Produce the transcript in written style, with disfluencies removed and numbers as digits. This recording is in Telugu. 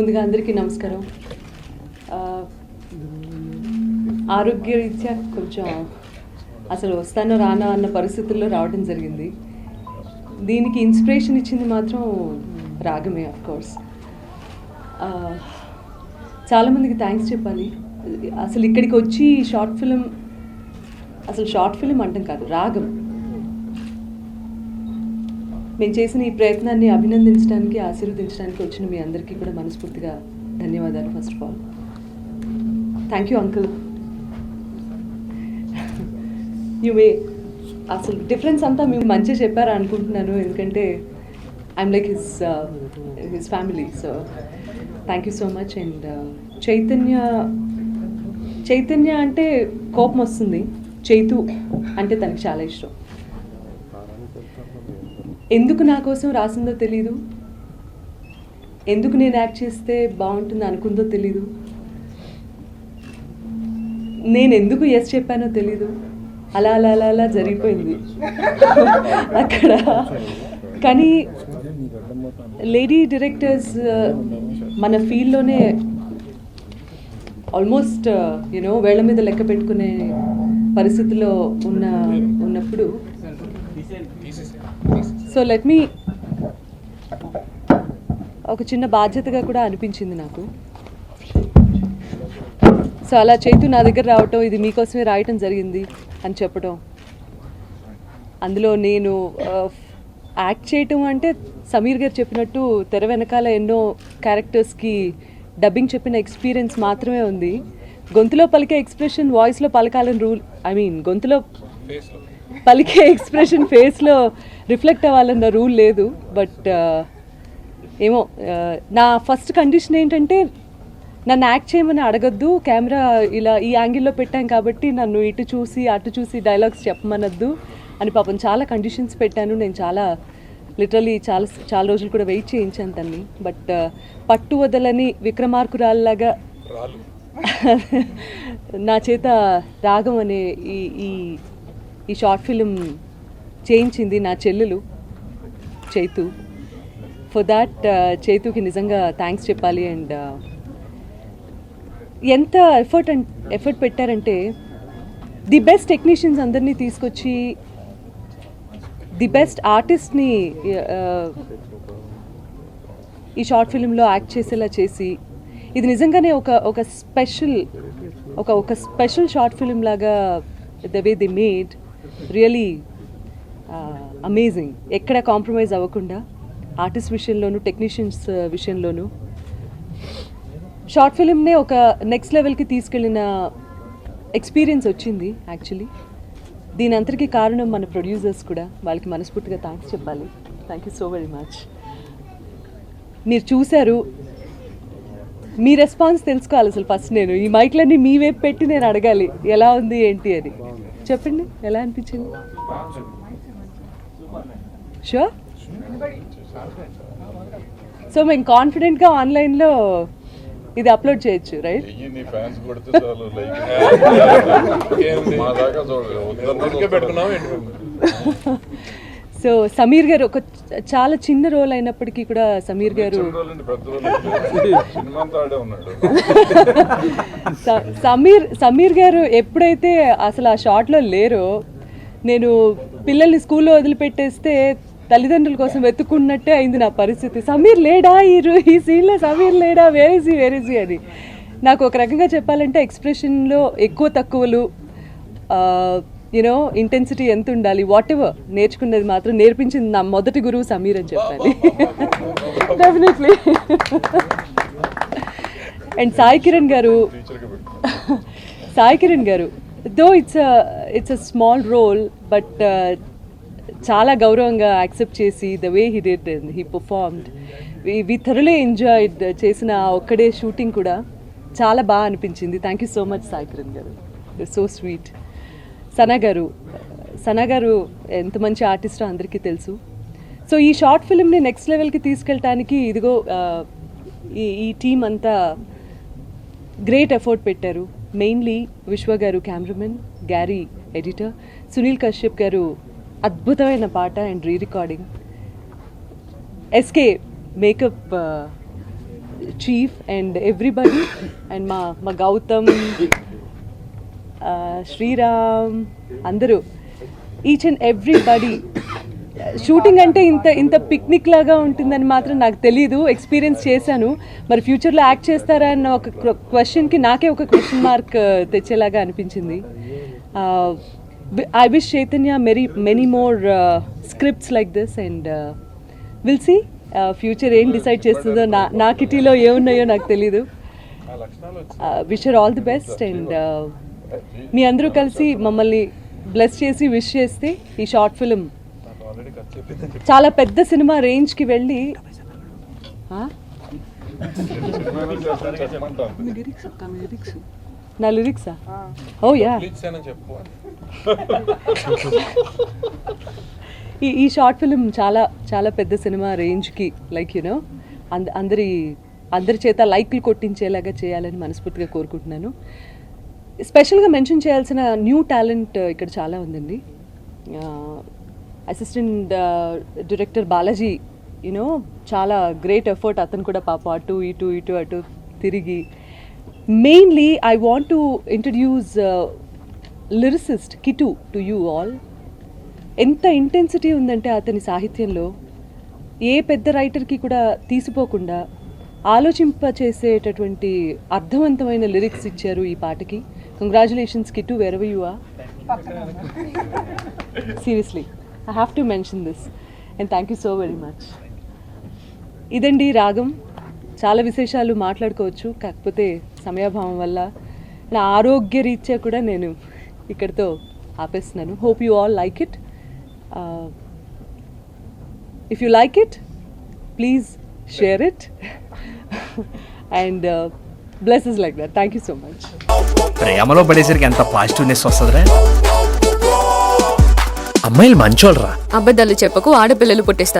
ముందుగా అందరికీ నమస్కారం. ఆరోగ్యరీత్యా కొంచెం అసలు వస్తానో రానా అన్న పరిస్థితుల్లో రావడం జరిగింది. దీనికి ఇన్స్పిరేషన్ ఇచ్చింది మాత్రం రాగమే ఆఫ్ కోర్స్. చాలామందికి థ్యాంక్స్ చెప్పాలి. అసలు ఇక్కడికి వచ్చి షార్ట్ ఫిలిం అంటాం కాదు, రాగం మేము చేసిన ఈ ప్రయత్నాన్ని అభినందించడానికి, ఆశీర్వదించడానికి వచ్చిన మీ అందరికీ కూడా మనస్ఫూర్తిగా ధన్యవాదాలు. First of all thank you uncle. అసలు డిఫరెన్స్ అంతా మేము మంచిగా చెప్పారా అనుకుంటున్నాను, ఎందుకంటే I'm like his family. So thank you so much. And Chaitanya అంటే కోపం వస్తుంది, చైతు అంటే తనకి చాలా ఇష్టం. ఎందుకు నా కోసం రాసిందో తెలీదు, ఎందుకు నేను యాక్ట్ చేస్తే బాగుంటుంది అనుకుందో తెలీదు, నేను ఎందుకు ఎస్ చెప్పానో తెలీదు. అలా అలా అలా అలా జరిగిపోయింది అక్కడ. కానీ లేడీ డైరెక్టర్స్ మన ఫీల్డ్లోనే ఆల్మోస్ట్ వేళ్ల మీద లెక్క పెట్టుకునే పరిస్థితిలో ఉన్నప్పుడు సో లెట్ మీ ఒక చిన్న బాధ్యతగా కూడా అనిపించింది నాకు. సో అలా చైతు నా దగ్గర రావటం, ఇది మీకోసమే రాయటం జరిగింది అని చెప్పడం, అందులో నేను యాక్ట్ చేయటం అంటే సమీర్ గారు చెప్పినట్టు తెర వెనకాల ఎన్నో క్యారెక్టర్స్కి డబ్బింగ్ చెప్పిన ఎక్స్పీరియన్స్ మాత్రమే ఉంది. గొంతులో పలికే ఎక్స్ప్రెషన్ వాయిస్లో పలకాలని రూల్, గొంతులో పలికే ఎక్స్ప్రెషన్ ఫేస్లో రిఫ్లెక్ట్ అవ్వాలన్న రూల్ లేదు. బట్ ఏమో నా ఫస్ట్ కండిషన్ ఏంటంటే నన్ను యాక్ట్ చేయమని అడగద్దు, కెమెరా ఇలా ఈ యాంగిల్లో పెట్టాం కాబట్టి నన్ను ఇటు చూసి అటు చూసి డైలాగ్స్ చెప్పమనద్దు అని పాపం చాలా కండిషన్స్ పెట్టాను. నేను చాలా లిటరలీ చాలా రోజులు కూడా వెయిట్ చేయించాను తన్ని. బట్ పట్టు వదలని విక్రమార్కురాల్లాగా నా చేత రాగం అనే ఈ షార్ట్ ఫిలిం చేయించింది నా చెల్లెలు చైతు. ఫర్ దాట్ చైతుకి నిజంగా థ్యాంక్స్ చెప్పాలి. అండ్ ఎంత ఎఫర్ట్ పెట్టారంటే ది బెస్ట్ టెక్నీషియన్స్ అందరినీ తీసుకొచ్చి ది బెస్ట్ ఆర్టిస్ట్ని ఈ షార్ట్ ఫిలింలో యాక్ట్ చేసేలా చేసి, ఇది నిజంగానే ఒక స్పెషల్ షార్ట్ ఫిలిం లాగా the way the made really amazing. ఎక్కడ కాంప్రమైజ్ అవ్వకుండా ఆర్టిస్ట్ విషయంలోనూ టెక్నీషియన్స్ విషయంలోనూ షార్ట్ ఫిలింనే ఒక నెక్స్ట్ లెవెల్కి తీసుకెళ్ళిన ఎక్స్పీరియన్స్ వచ్చింది యాక్చువల్లీ. దీని అంతటికీ కారణం మన ప్రొడ్యూసర్స్ కూడా, వాళ్ళకి మనస్ఫూర్తిగా థ్యాంక్స్ చెప్పాలి. Thank you so very much. మీరు చూశారు, మీ రెస్పాన్స్ తెలుసుకోవాలి. అసలు ఫస్ట్ నేను ఈ మైక్లన్నీ మీ వైపు పెట్టి నేను అడగాలి ఎలా ఉంది ఏంటి అని. చెప్పండి, ఎలా అనిపించింది? షూర్. సో మేము కాన్ఫిడెంట్గా ఆన్లైన్లో ఇది అప్లోడ్ చేయొచ్చు, రైట్? సో సమీర్ గారు ఒక చాలా చిన్న రోల్ అయినప్పటికీ కూడా సమీర్ గారు సమీర్ గారు ఎప్పుడైతే అసలు ఆ షాట్లో లేరో, నేను పిల్లల్ని స్కూల్లో వదిలిపెట్టేస్తే తల్లిదండ్రుల కోసం వెతుక్కున్నట్టే అయింది నా పరిస్థితి. సమీర్ లేడా ఈ సీన్లో, సమీర్ లేడా, వేరేసి అని. నాకు ఒక రకంగా చెప్పాలంటే ఎక్స్ప్రెషన్లో ఎక్కువ తక్కువలు, ఇంటెన్సిటీ ఎంత ఉండాలి, వాట్ ఎవర్ నేర్చుకున్నది మాత్రం నేర్పించింది నా మొదటి గురువు సమీర్ అని చెప్పాలి. Definitely. And Sai Kiran garu though it's a small role, but చాలా గౌరవంగా యాక్సెప్ట్ చేసి the way he did and he performed. We thoroughly enjoyed చేసిన ఒక్కడే షూటింగ్ కూడా చాలా బాగా అనిపించింది. Thank you so much Sai Kiran garu, so sweet. Sana గారు ఎంత మంచి ఆర్టిస్టో అందరికీ తెలుసు. సో ఈ షార్ట్ ఫిల్మ్ని నెక్స్ట్ లెవెల్కి తీసుకెళ్ళటానికి ఇదిగో ఈ టీం అంతా గ్రేట్ ఎఫర్ట్ పెట్టారు. Mainly Vishwa garu cameraman, Gary editor, Sunil Kashyap garu అద్భుతమైన పాట and rerecording, SK makeup chief and everybody and మా గౌతమ్, శ్రీరామ్, అందరూ, ఈచ్ అండ్ ఎవ్రీబడి. షూటింగ్ అంటే ఇంత పిక్నిక్ లాగా ఉంటుందని మాత్రం నాకు తెలీదు, ఎక్స్పీరియన్స్ చేశాను. మరి ఫ్యూచర్లో యాక్ట్ చేస్తారా అన్న ఒక క్వశ్చన్కి నాకే ఒక క్వశ్చన్ మార్క్ తెచ్చేలాగా అనిపించింది. I wish Chaitanya many more scripts like this and will see future ఏం డిసైడ్ చేస్తుందో. నా కిటీలో ఏమున్నాయో నాకు తెలీదు. Wish her all the best and మీ అందరూ కలిసి మమ్మల్ని బ్లెస్ చేసి విష్ చేస్తే ఈ షార్ట్ ఫిల్మ్ చాలా పెద్ద సినిమా రేంజ్కి వెళ్ళి నా లిరిక్సా? ఓ యా, ఈ షార్ట్ ఫిల్మ్ చాలా చాలా పెద్ద సినిమా రేంజ్కి లైక్ యూనో అందరి చేత లైక్లు కొట్టించేలాగా చేయాలని మనస్ఫూర్తిగా కోరుకుంటున్నాను. స్పెషల్గా మెన్షన్ చేయాల్సిన న్యూ టాలెంట్ ఇక్కడ చాలా ఉందండి. అసిస్టెంట్ డైరెక్టర్ బాలాజీ, యూనో చాలా గ్రేట్ ఎఫర్ట్. అతను కూడా పాప అటు తిరిగి. Mainly I want to introduce lyricist Kittu to you all. ఎంత ఇంటెన్సిటీ ఉందంటే అతని సాహిత్యంలో, ఏ పెద్ద రైటర్కి కూడా తీసిపోకుండా ఆలోచింపచేసేటటువంటి అర్థవంతమైన లిరిక్స్ ఇచ్చారు ఈ పాటకి. Congratulations Kittu, wherever you are. Seriously I have to mention this and thank you so very much. ఇదండి రాగం. చాలా విశేషాలు మాట్లాడుకోవచ్చు, కాకపోతే సమయాభావం వల్ల నా ఆరోగ్య రీత్యా కూడా నేను ఇక్కడితో ఆపేస్తున్నాను. Hope you all like it. If you like it please share it and blesses like that. Thank you so much. ప్రేమలో పడేసరికి ఎంత పాజిటివ్నెస్ వస్తుందిరా. అమ్మాయిలు మంచోళ్ళరా. అబద్ధాలు చెప్పకు, ఆడపిల్లలు పుట్టిస్తారు.